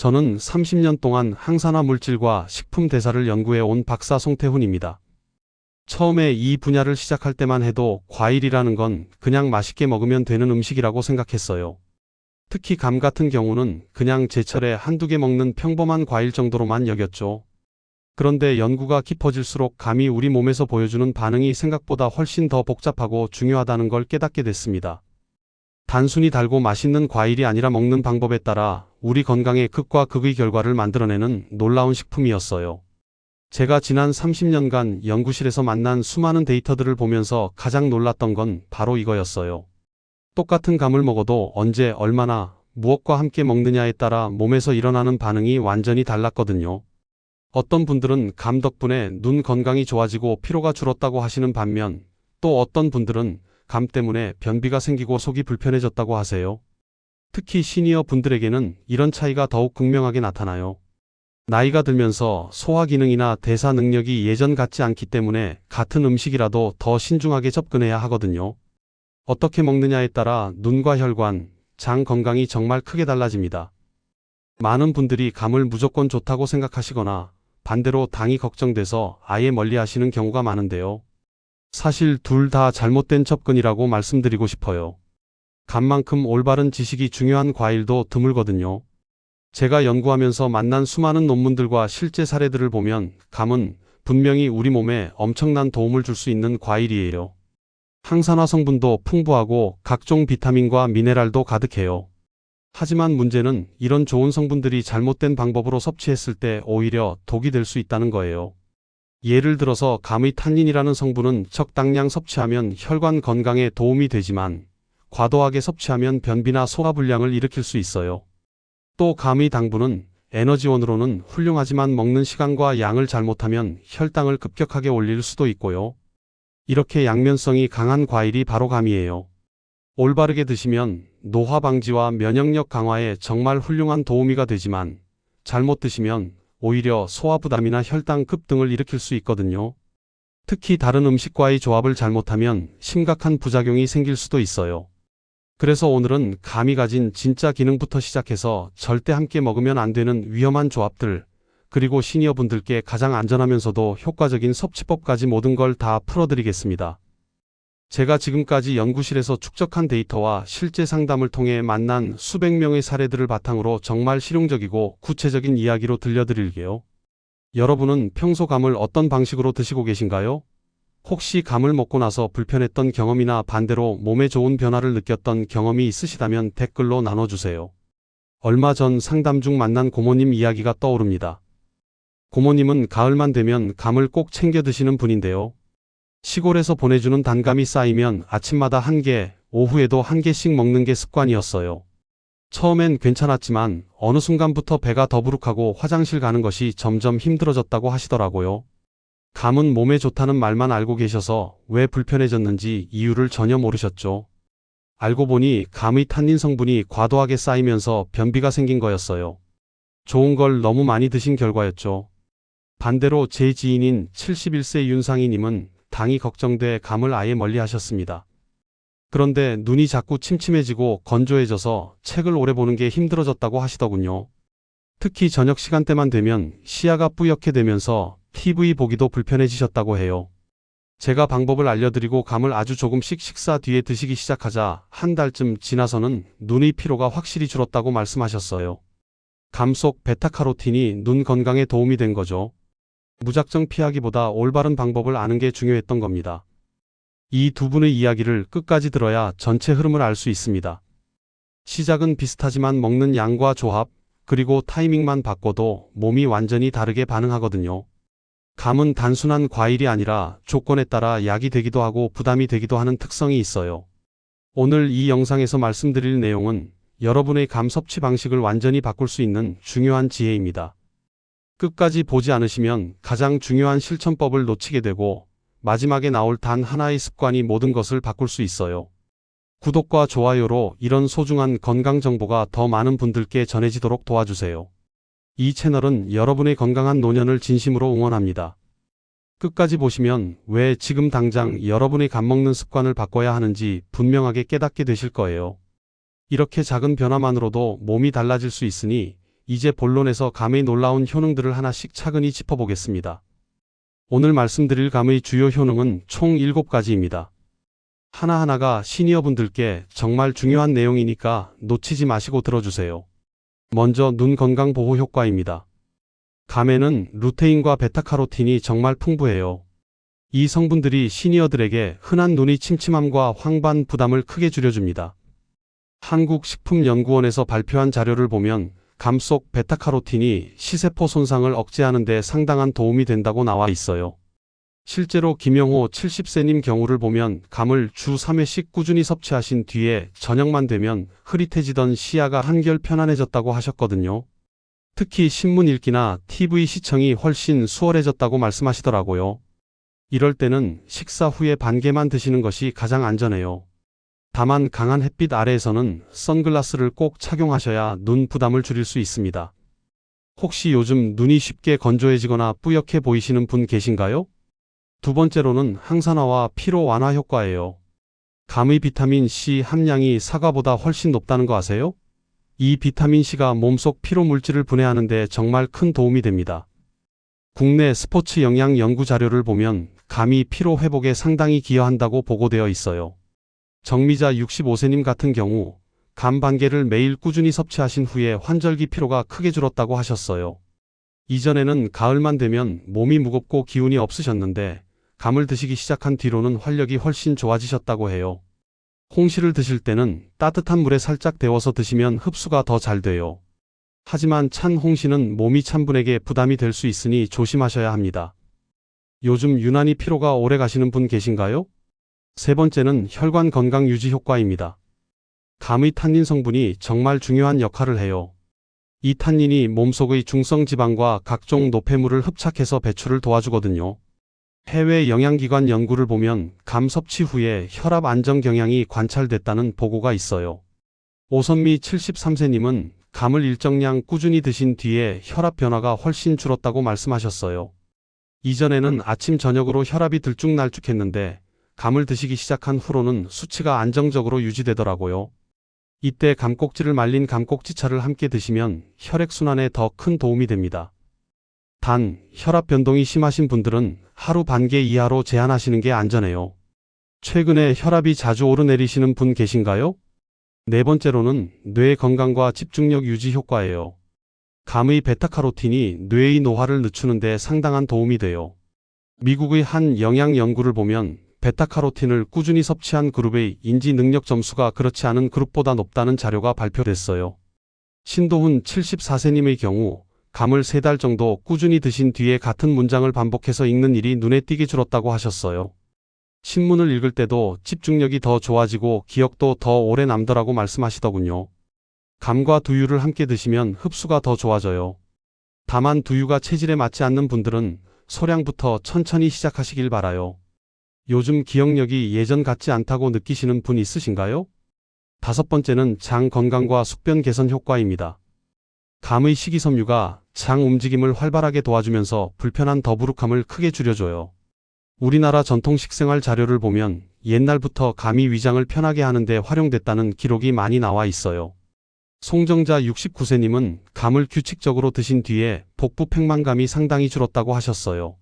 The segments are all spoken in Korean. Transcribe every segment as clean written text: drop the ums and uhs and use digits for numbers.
저는 30년 동안 항산화 물질과 식품 대사를 연구해 온 박사 송태훈입니다. 처음에 이 분야를 시작할 때만 해도 과일이라는 건 그냥 맛있게 먹으면 되는 음식이라고 생각했어요. 특히 감 같은 경우는 그냥 제철에 한두 개 먹는 평범한 과일 정도로만 여겼죠. 그런데 연구가 깊어질수록 감이 우리 몸에서 보여주는 반응이 생각보다 훨씬 더 복잡하고 중요하다는 걸 깨닫게 됐습니다. 단순히 달고 맛있는 과일이 아니라 먹는 방법에 따라 우리 건강에 극과 극의 결과를 만들어내는 놀라운 식품이었어요. 제가 지난 30년간 연구실에서 만난 수많은 데이터들을 보면서 가장 놀랐던 건 바로 이거였어요. 똑같은 감을 먹어도 언제, 얼마나, 무엇과 함께 먹느냐에 따라 몸에서 일어나는 반응이 완전히 달랐거든요. 어떤 분들은 감 덕분에 눈 건강이 좋아지고 피로가 줄었다고 하시는 반면 또 어떤 분들은 감 때문에 변비가 생기고 속이 불편해졌다고 하세요. 특히 시니어 분들에게는 이런 차이가 더욱 극명하게 나타나요. 나이가 들면서 소화 기능이나 대사 능력이 예전 같지 않기 때문에 같은 음식이라도 더 신중하게 접근해야 하거든요. 어떻게 먹느냐에 따라 눈과 혈관, 장 건강이 정말 크게 달라집니다. 많은 분들이 감을 무조건 좋다고 생각하시거나 반대로 당이 걱정돼서 아예 멀리 하시는 경우가 많은데요. 사실 둘 다 잘못된 접근이라고 말씀드리고 싶어요. 감만큼 올바른 지식이 중요한 과일도 드물거든요. 제가 연구하면서 만난 수많은 논문들과 실제 사례들을 보면 감은 분명히 우리 몸에 엄청난 도움을 줄 수 있는 과일이에요. 항산화 성분도 풍부하고 각종 비타민과 미네랄도 가득해요. 하지만 문제는 이런 좋은 성분들이 잘못된 방법으로 섭취했을 때 오히려 독이 될 수 있다는 거예요. 예를 들어서 감의 탄닌이라는 성분은 적당량 섭취하면 혈관 건강에 도움이 되지만 과도하게 섭취하면 변비나 소화불량을 일으킬 수 있어요. 또 감의 당분은 에너지원으로는 훌륭하지만 먹는 시간과 양을 잘못하면 혈당을 급격하게 올릴 수도 있고요. 이렇게 양면성이 강한 과일이 바로 감이에요. 올바르게 드시면 노화 방지와 면역력 강화에 정말 훌륭한 도우미가 되지만 잘못 드시면 오히려 소화 부담이나 혈당 급등을 일으킬 수 있거든요. 특히 다른 음식과의 조합을 잘못하면 심각한 부작용이 생길 수도 있어요. 그래서 오늘은 감이 가진 진짜 기능부터 시작해서 절대 함께 먹으면 안 되는 위험한 조합들, 그리고 시니어분들께 가장 안전하면서도 효과적인 섭취법까지 모든 걸 다 풀어드리겠습니다. 제가 지금까지 연구실에서 축적한 데이터와 실제 상담을 통해 만난 수백 명의 사례들을 바탕으로 정말 실용적이고 구체적인 이야기로 들려드릴게요. 여러분은 평소 감을 어떤 방식으로 드시고 계신가요? 혹시 감을 먹고 나서 불편했던 경험이나 반대로 몸에 좋은 변화를 느꼈던 경험이 있으시다면 댓글로 나눠주세요. 얼마 전 상담 중 만난 고모님 이야기가 떠오릅니다. 고모님은 가을만 되면 감을 꼭 챙겨 드시는 분인데요. 시골에서 보내주는 단감이 쌓이면 아침마다 한 개, 오후에도 한 개씩 먹는 게 습관이었어요. 처음엔 괜찮았지만 어느 순간부터 배가 더부룩하고 화장실 가는 것이 점점 힘들어졌다고 하시더라고요. 감은 몸에 좋다는 말만 알고 계셔서 왜 불편해졌는지 이유를 전혀 모르셨죠. 알고 보니 감의 탄닌 성분이 과도하게 쌓이면서 변비가 생긴 거였어요. 좋은 걸 너무 많이 드신 결과였죠. 반대로 제 지인인 71세 윤상희님은 당이 걱정돼 감을 아예 멀리 하셨습니다. 그런데 눈이 자꾸 침침해지고 건조해져서 책을 오래 보는 게 힘들어졌다고 하시더군요. 특히 저녁 시간대만 되면 시야가 뿌옇게 되면서 TV 보기도 불편해지셨다고 해요. 제가 방법을 알려드리고 감을 아주 조금씩 식사 뒤에 드시기 시작하자 한 달쯤 지나서는 눈의 피로가 확실히 줄었다고 말씀하셨어요. 감 속 베타카로틴이 눈 건강에 도움이 된 거죠. 무작정 피하기보다 올바른 방법을 아는 게 중요했던 겁니다. 이 두 분의 이야기를 끝까지 들어야 전체 흐름을 알 수 있습니다. 시작은 비슷하지만 먹는 양과 조합, 그리고 타이밍만 바꿔도 몸이 완전히 다르게 반응하거든요. 감은 단순한 과일이 아니라 조건에 따라 약이 되기도 하고 부담이 되기도 하는 특성이 있어요. 오늘 이 영상에서 말씀드릴 내용은 여러분의 감 섭취 방식을 완전히 바꿀 수 있는 중요한 지혜입니다. 끝까지 보지 않으시면 가장 중요한 실천법을 놓치게 되고 마지막에 나올 단 하나의 습관이 모든 것을 바꿀 수 있어요. 구독과 좋아요로 이런 소중한 건강 정보가 더 많은 분들께 전해지도록 도와주세요. 이 채널은 여러분의 건강한 노년을 진심으로 응원합니다. 끝까지 보시면 왜 지금 당장 여러분의 감 먹는 습관을 바꿔야 하는지 분명하게 깨닫게 되실 거예요. 이렇게 작은 변화만으로도 몸이 달라질 수 있으니 이제 본론에서 감의 놀라운 효능들을 하나씩 차근히 짚어보겠습니다. 오늘 말씀드릴 감의 주요 효능은 총 7가지입니다. 하나하나가 시니어분들께 정말 중요한 내용이니까 놓치지 마시고 들어주세요. 먼저 눈 건강 보호 효과입니다. 감에는 루테인과 베타카로틴이 정말 풍부해요. 이 성분들이 시니어들에게 흔한 눈이 침침함과 황반 부담을 크게 줄여줍니다. 한국식품연구원에서 발표한 자료를 보면 감 속 베타카로틴이 시세포 손상을 억제하는 데 상당한 도움이 된다고 나와 있어요. 실제로 김영호 70세님 경우를 보면 감을 주 3회씩 꾸준히 섭취하신 뒤에 저녁만 되면 흐릿해지던 시야가 한결 편안해졌다고 하셨거든요. 특히 신문 읽기나 TV 시청이 훨씬 수월해졌다고 말씀하시더라고요. 이럴 때는 식사 후에 반 개만 드시는 것이 가장 안전해요. 다만 강한 햇빛 아래에서는 선글라스를 꼭 착용하셔야 눈 부담을 줄일 수 있습니다. 혹시 요즘 눈이 쉽게 건조해지거나 뿌옇게 보이시는 분 계신가요? 두 번째로는 항산화와 피로 완화 효과예요. 감의 비타민 C 함량이 사과보다 훨씬 높다는 거 아세요? 이 비타민 C가 몸속 피로 물질을 분해하는 데 정말 큰 도움이 됩니다. 국내 스포츠 영양 연구 자료를 보면 감이 피로 회복에 상당히 기여한다고 보고되어 있어요. 정미자 65세님 같은 경우 감 반 개를 매일 꾸준히 섭취하신 후에 환절기 피로가 크게 줄었다고 하셨어요. 이전에는 가을만 되면 몸이 무겁고 기운이 없으셨는데 감을 드시기 시작한 뒤로는 활력이 훨씬 좋아지셨다고 해요. 홍시를 드실 때는 따뜻한 물에 살짝 데워서 드시면 흡수가 더 잘 돼요. 하지만 찬 홍시는 몸이 찬 분에게 부담이 될 수 있으니 조심하셔야 합니다. 요즘 유난히 피로가 오래 가시는 분 계신가요? 세 번째는 혈관 건강 유지 효과입니다. 감의 탄닌 성분이 정말 중요한 역할을 해요. 이 탄닌이 몸속의 중성 지방과 각종 노폐물을 흡착해서 배출을 도와주거든요. 해외 영양기관 연구를 보면 감 섭취 후에 혈압 안정 경향이 관찰됐다는 보고가 있어요. 오선미 73세님은 감을 일정량 꾸준히 드신 뒤에 혈압 변화가 훨씬 줄었다고 말씀하셨어요. 이전에는 아침 저녁으로 혈압이 들쭉날쭉했는데 감을 드시기 시작한 후로는 수치가 안정적으로 유지되더라고요. 이때 감꼭지를 말린 감꼭지차를 함께 드시면 혈액순환에 더 큰 도움이 됩니다. 단, 혈압 변동이 심하신 분들은 하루 반 개 이하로 제한하시는 게 안전해요. 최근에 혈압이 자주 오르내리시는 분 계신가요? 네 번째로는 뇌 건강과 집중력 유지 효과예요. 감의 베타카로틴이 뇌의 노화를 늦추는 데 상당한 도움이 돼요. 미국의 한 영양 연구를 보면 베타카로틴을 꾸준히 섭취한 그룹의 인지 능력 점수가 그렇지 않은 그룹보다 높다는 자료가 발표됐어요. 신도훈 74세님의 경우 감을 3달 정도 꾸준히 드신 뒤에 같은 문장을 반복해서 읽는 일이 눈에 띄게 줄었다고 하셨어요. 신문을 읽을 때도 집중력이 더 좋아지고 기억도 더 오래 남더라고 말씀하시더군요. 감과 두유를 함께 드시면 흡수가 더 좋아져요. 다만 두유가 체질에 맞지 않는 분들은 소량부터 천천히 시작하시길 바라요. 요즘 기억력이 예전 같지 않다고 느끼시는 분 있으신가요? 다섯 번째는 장 건강과 숙변 개선 효과입니다. 감의 식이섬유가 장 움직임을 활발하게 도와주면서 불편한 더부룩함을 크게 줄여줘요. 우리나라 전통 식생활 자료를 보면 옛날부터 감이 위장을 편하게 하는데 활용됐다는 기록이 많이 나와 있어요. 송정자 69세님은 감을 규칙적으로 드신 뒤에 복부 팽만감이 상당히 줄었다고 하셨어요.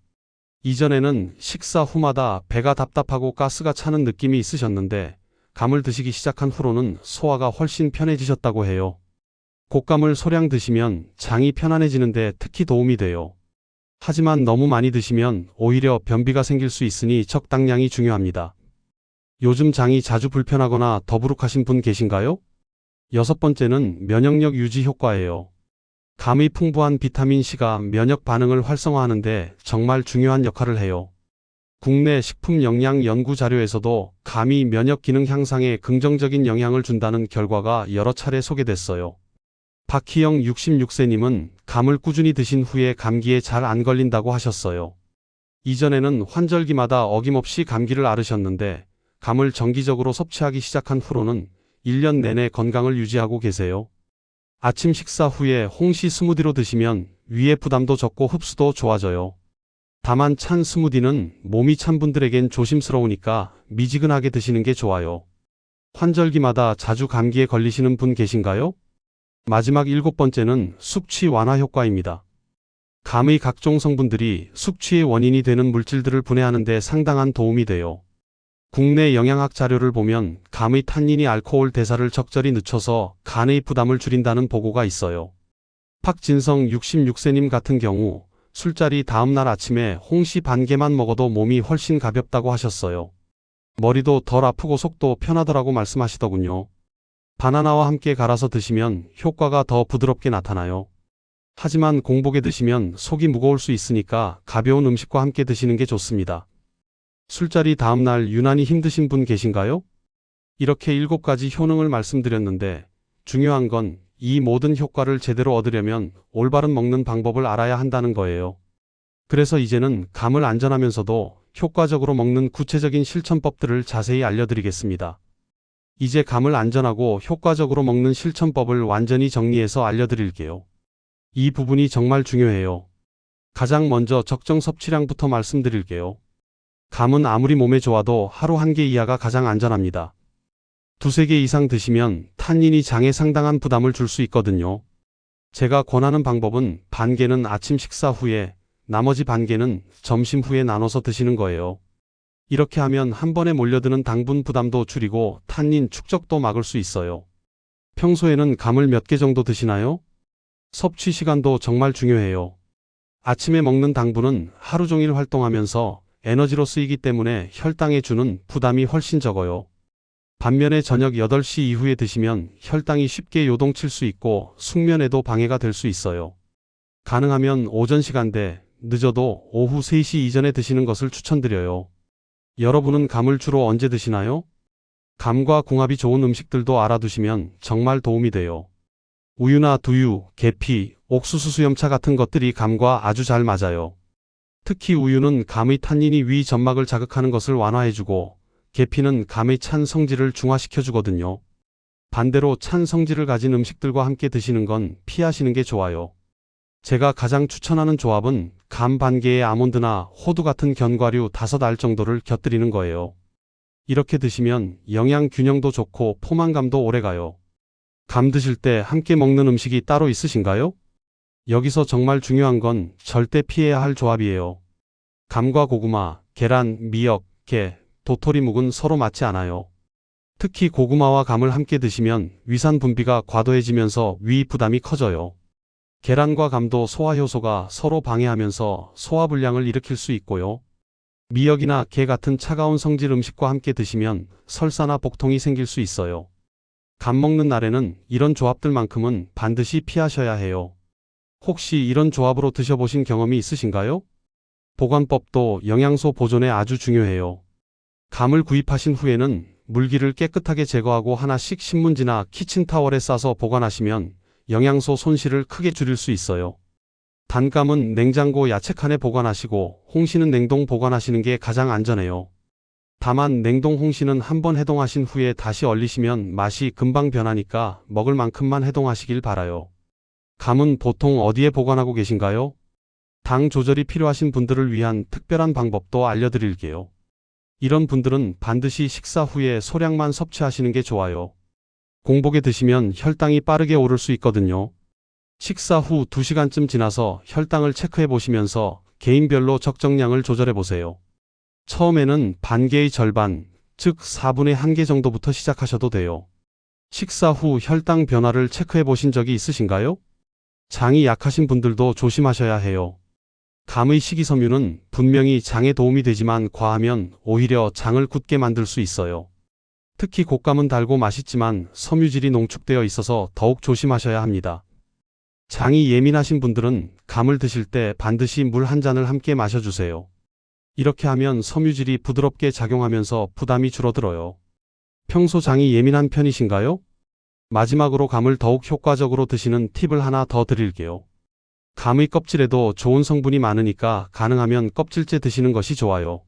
이전에는 식사 후마다 배가 답답하고 가스가 차는 느낌이 있으셨는데 감을 드시기 시작한 후로는 소화가 훨씬 편해지셨다고 해요. 곶감을 소량 드시면 장이 편안해지는데 특히 도움이 돼요. 하지만 너무 많이 드시면 오히려 변비가 생길 수 있으니 적당량이 중요합니다. 요즘 장이 자주 불편하거나 더부룩하신 분 계신가요? 여섯 번째는 면역력 유지 효과예요. 감의 풍부한 비타민C가 면역 반응을 활성화하는 데 정말 중요한 역할을 해요. 국내 식품 영양 연구 자료에서도 감이 면역 기능 향상에 긍정적인 영향을 준다는 결과가 여러 차례 소개됐어요. 박희영 66세님은 감을 꾸준히 드신 후에 감기에 잘 안 걸린다고 하셨어요. 이전에는 환절기마다 어김없이 감기를 앓으셨는데 감을 정기적으로 섭취하기 시작한 후로는 1년 내내 건강을 유지하고 계세요. 아침 식사 후에 홍시 스무디로 드시면 위의 부담도 적고 흡수도 좋아져요. 다만 찬 스무디는 몸이 찬 분들에겐 조심스러우니까 미지근하게 드시는 게 좋아요. 환절기마다 자주 감기에 걸리시는 분 계신가요? 마지막 7번째는 숙취 완화 효과입니다. 감의 각종 성분들이 숙취의 원인이 되는 물질들을 분해하는 데 상당한 도움이 돼요. 국내 영양학 자료를 보면 감의 탄닌이 알코올 대사를 적절히 늦춰서 간의 부담을 줄인다는 보고가 있어요. 박진성 66세님 같은 경우 술자리 다음날 아침에 홍시 반 개만 먹어도 몸이 훨씬 가볍다고 하셨어요. 머리도 덜 아프고 속도 편하더라고 말씀하시더군요. 바나나와 함께 갈아서 드시면 효과가 더 부드럽게 나타나요. 하지만 공복에 드시면 속이 무거울 수 있으니까 가벼운 음식과 함께 드시는 게 좋습니다. 술자리 다음날 유난히 힘드신 분 계신가요? 이렇게 7가지 효능을 말씀드렸는데 중요한 건 이 모든 효과를 제대로 얻으려면 올바른 먹는 방법을 알아야 한다는 거예요. 그래서 이제는 감을 안전하면서도 효과적으로 먹는 구체적인 실천법들을 자세히 알려드리겠습니다. 이제 감을 안전하고 효과적으로 먹는 실천법을 완전히 정리해서 알려드릴게요. 이 부분이 정말 중요해요. 가장 먼저 적정 섭취량부터 말씀드릴게요. 감은 아무리 몸에 좋아도 하루 1개 이하가 가장 안전합니다. 2~3개 이상 드시면 탄닌이 장에 상당한 부담을 줄 수 있거든요. 제가 권하는 방법은 반 개는 아침 식사 후에, 나머지 반 개는 점심 후에 나눠서 드시는 거예요. 이렇게 하면 한 번에 몰려드는 당분 부담도 줄이고 탄닌 축적도 막을 수 있어요. 평소에는 감을 몇 개 정도 드시나요? 섭취 시간도 정말 중요해요. 아침에 먹는 당분은 하루 종일 활동하면서 에너지로 쓰이기 때문에 혈당에 주는 부담이 훨씬 적어요. 반면에 저녁 8시 이후에 드시면 혈당이 쉽게 요동칠 수 있고 숙면에도 방해가 될 수 있어요. 가능하면 오전 시간대, 늦어도 오후 3시 이전에 드시는 것을 추천드려요. 여러분은 감을 주로 언제 드시나요? 감과 궁합이 좋은 음식들도 알아두시면 정말 도움이 돼요. 우유나 두유, 계피, 옥수수 수염차 같은 것들이 감과 아주 잘 맞아요. 특히 우유는 감의 탄닌이 위 점막을 자극하는 것을 완화해주고 계피는 감의 찬 성질을 중화시켜주거든요. 반대로 찬 성질을 가진 음식들과 함께 드시는 건 피하시는 게 좋아요. 제가 가장 추천하는 조합은 감 반 개에 아몬드나 호두 같은 견과류 5알 정도를 곁들이는 거예요. 이렇게 드시면 영양 균형도 좋고 포만감도 오래가요. 감 드실 때 함께 먹는 음식이 따로 있으신가요? 여기서 정말 중요한 건 절대 피해야 할 조합이에요. 감과 고구마, 계란, 미역, 게, 도토리묵은 서로 맞지 않아요. 특히 고구마와 감을 함께 드시면 위산 분비가 과도해지면서 위 부담이 커져요. 계란과 감도 소화 효소가 서로 방해하면서 소화불량을 일으킬 수 있고요. 미역이나 게 같은 차가운 성질 음식과 함께 드시면 설사나 복통이 생길 수 있어요. 감 먹는 날에는 이런 조합들만큼은 반드시 피하셔야 해요. 혹시 이런 조합으로 드셔보신 경험이 있으신가요? 보관법도 영양소 보존에 아주 중요해요. 감을 구입하신 후에는 물기를 깨끗하게 제거하고 하나씩 신문지나 키친타월에 싸서 보관하시면 영양소 손실을 크게 줄일 수 있어요. 단감은 냉장고 야채칸에 보관하시고 홍시는 냉동 보관하시는 게 가장 안전해요. 다만 냉동 홍시는 한번 해동하신 후에 다시 얼리시면 맛이 금방 변하니까 먹을 만큼만 해동하시길 바라요. 감은 보통 어디에 보관하고 계신가요? 당 조절이 필요하신 분들을 위한 특별한 방법도 알려드릴게요. 이런 분들은 반드시 식사 후에 소량만 섭취하시는 게 좋아요. 공복에 드시면 혈당이 빠르게 오를 수 있거든요. 식사 후 2시간쯤 지나서 혈당을 체크해 보시면서 개인별로 적정량을 조절해 보세요. 처음에는 반 개의 절반, 즉 4분의 1개 정도부터 시작하셔도 돼요. 식사 후 혈당 변화를 체크해 보신 적이 있으신가요? 장이 약하신 분들도 조심하셔야 해요. 감의 식이섬유는 분명히 장에 도움이 되지만 과하면 오히려 장을 굳게 만들 수 있어요. 특히 곶감은 달고 맛있지만 섬유질이 농축되어 있어서 더욱 조심하셔야 합니다. 장이 예민하신 분들은 감을 드실 때 반드시 물 한 잔을 함께 마셔주세요. 이렇게 하면 섬유질이 부드럽게 작용하면서 부담이 줄어들어요. 평소 장이 예민한 편이신가요? 마지막으로 감을 더욱 효과적으로 드시는 팁을 하나 더 드릴게요. 감의 껍질에도 좋은 성분이 많으니까 가능하면 껍질째 드시는 것이 좋아요.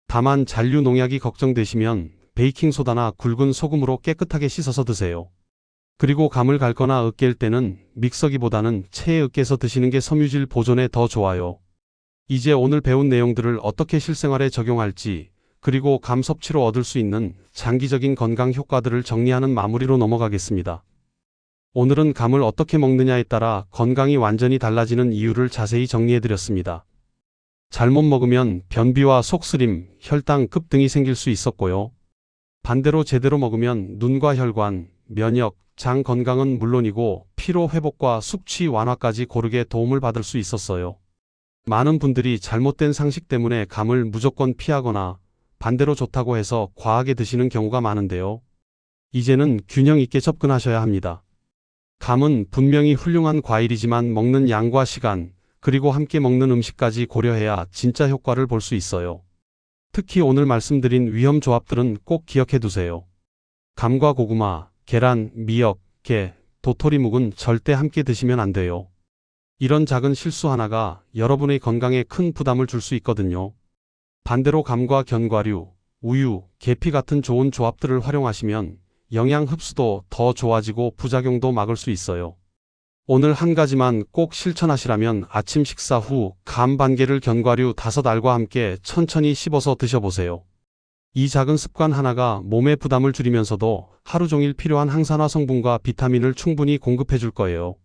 다만 잔류 농약이 걱정되시면 베이킹소다나 굵은 소금으로 깨끗하게 씻어서 드세요. 그리고 감을 갈거나 으깰 때는 믹서기보다는 체에 으깨서 드시는 게 섬유질 보존에 더 좋아요. 이제 오늘 배운 내용들을 어떻게 실생활에 적용할지, 그리고 감 섭취로 얻을 수 있는 장기적인 건강 효과들을 정리하는 마무리로 넘어가겠습니다. 오늘은 감을 어떻게 먹느냐에 따라 건강이 완전히 달라지는 이유를 자세히 정리해드렸습니다. 잘못 먹으면 변비와 속쓰림, 혈당급 등이 생길 수 있었고요. 반대로 제대로 먹으면 눈과 혈관, 면역, 장 건강은 물론이고 피로 회복과 숙취 완화까지 고르게 도움을 받을 수 있었어요. 많은 분들이 잘못된 상식 때문에 감을 무조건 피하거나 반대로 좋다고 해서 과하게 드시는 경우가 많은데요. 이제는 균형 있게 접근하셔야 합니다. 감은 분명히 훌륭한 과일이지만 먹는 양과 시간, 그리고 함께 먹는 음식까지 고려해야 진짜 효과를 볼 수 있어요. 특히 오늘 말씀드린 위험 조합들은 꼭 기억해 두세요. 감과 고구마, 계란, 미역, 게, 도토리묵은 절대 함께 드시면 안 돼요. 이런 작은 실수 하나가 여러분의 건강에 큰 부담을 줄 수 있거든요. 반대로 감과 견과류, 우유, 계피 같은 좋은 조합들을 활용하시면 영양 흡수도 더 좋아지고 부작용도 막을 수 있어요. 오늘 한 가지만 꼭 실천하시라면 아침 식사 후 감 반 개를 견과류 5알과 함께 천천히 씹어서 드셔보세요. 이 작은 습관 하나가 몸의 부담을 줄이면서도 하루 종일 필요한 항산화 성분과 비타민을 충분히 공급해 줄 거예요.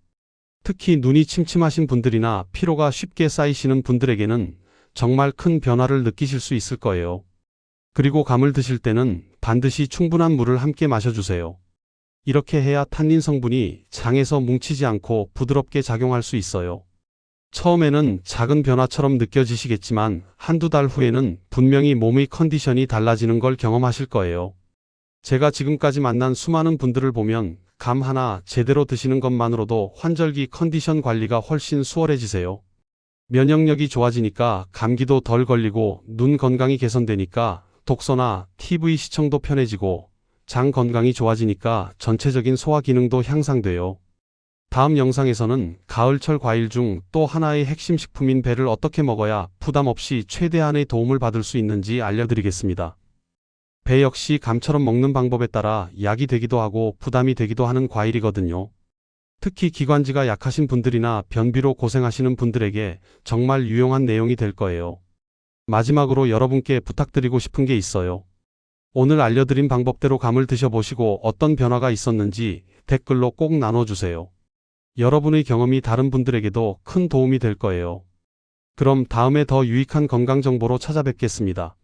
특히 눈이 침침하신 분들이나 피로가 쉽게 쌓이시는 분들에게는 정말 큰 변화를 느끼실 수 있을 거예요. 그리고 감을 드실 때는 반드시 충분한 물을 함께 마셔주세요. 이렇게 해야 탄닌 성분이 장에서 뭉치지 않고 부드럽게 작용할 수 있어요. 처음에는 작은 변화처럼 느껴지시겠지만 한두 달 후에는 분명히 몸의 컨디션이 달라지는 걸 경험하실 거예요. 제가 지금까지 만난 수많은 분들을 보면 감 하나 제대로 드시는 것만으로도 환절기 컨디션 관리가 훨씬 수월해지세요. 면역력이 좋아지니까 감기도 덜 걸리고 눈 건강이 개선되니까 독서나 TV 시청도 편해지고 장 건강이 좋아지니까 전체적인 소화 기능도 향상돼요. 다음 영상에서는 가을철 과일 중 또 하나의 핵심 식품인 배를 어떻게 먹어야 부담 없이 최대한의 도움을 받을 수 있는지 알려드리겠습니다. 배 역시 감처럼 먹는 방법에 따라 약이 되기도 하고 부담이 되기도 하는 과일이거든요. 특히 기관지가 약하신 분들이나 변비로 고생하시는 분들에게 정말 유용한 내용이 될 거예요. 마지막으로 여러분께 부탁드리고 싶은 게 있어요. 오늘 알려드린 방법대로 감을 드셔보시고 어떤 변화가 있었는지 댓글로 꼭 나눠주세요. 여러분의 경험이 다른 분들에게도 큰 도움이 될 거예요. 그럼 다음에 더 유익한 건강 정보로 찾아뵙겠습니다.